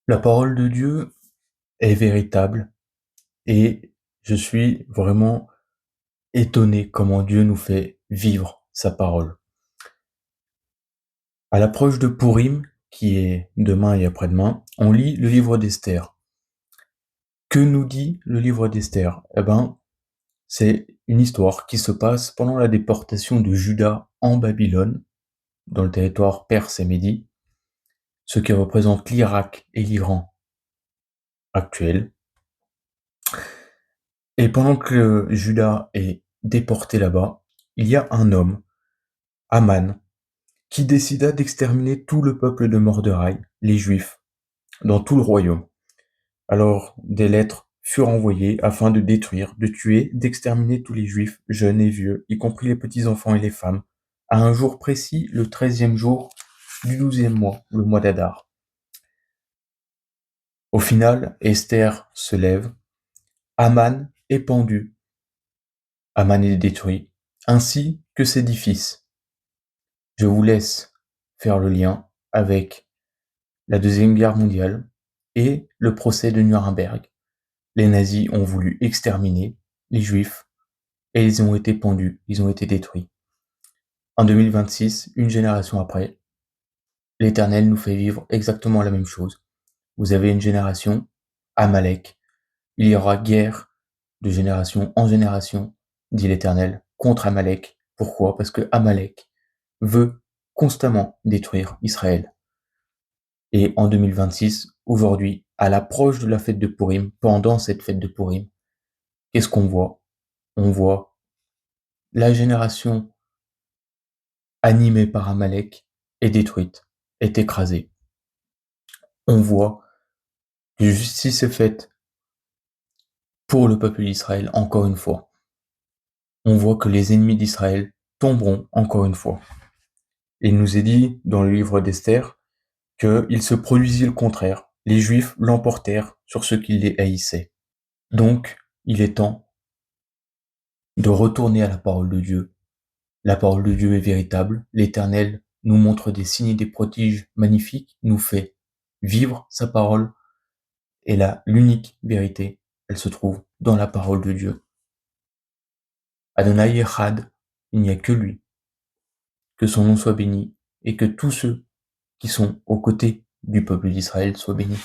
La parole de Dieu est véritable et je suis vraiment étonné comment Dieu nous fait vivre sa parole. À l'approche de Pourim, qui est demain et après-demain, on lit le livre d'Esther. Que nous dit le livre d'Esther? C'est une histoire qui se passe pendant la déportation de Juda en Babylone, dans le territoire perse et médie, ce qui représente l'Irak et l'Iran actuels. Et pendant que Juda est déporté là-bas, il y a un homme, Aman, qui décida d'exterminer tout le peuple de Morderaï, les Juifs, dans tout le royaume. Alors des lettres furent envoyées afin de détruire, de tuer, d'exterminer tous les Juifs, jeunes et vieux, y compris les petits-enfants et les femmes, à un jour précis, le 13e jour du 12e mois, le mois d'Adar. Au final, Esther se lève, Aman est pendu, Aman est détruit, ainsi que ses 10 fils. Je vous laisse faire le lien avec la Deuxième Guerre mondiale et le procès de Nuremberg. Les nazis ont voulu exterminer les juifs et ils ont été pendus, ils ont été détruits. En 2026, une génération après, l'Éternel nous fait vivre exactement la même chose. Vous avez une génération, Amalek. Il y aura guerre de génération en génération, dit l'Éternel, contre Amalek. Pourquoi? Parce que Amalek veut constamment détruire Israël. Et en 2026, aujourd'hui, à l'approche de la fête de Pourim, pendant cette fête de Pourim, qu'est-ce qu'on voit? On voit la génération animée par Amalek est détruite, est écrasée. On voit que justice est faite pour le peuple d'Israël encore une fois. On voit que les ennemis d'Israël tomberont encore une fois. Il nous est dit dans le livre d'Esther qu'il se produisit le contraire. Les Juifs l'emportèrent sur ceux qui les haïssaient. Donc, il est temps de retourner à la parole de Dieu. La parole de Dieu est véritable. L'Éternel nous montre des signes et des prodiges magnifiques, nous fait vivre sa parole. Et là, l'unique vérité, elle se trouve dans la parole de Dieu. Adonai Echad, il n'y a que lui. Que son nom soit béni et que tous ceux qui sont aux côtés du peuple d'Israël soient bénis.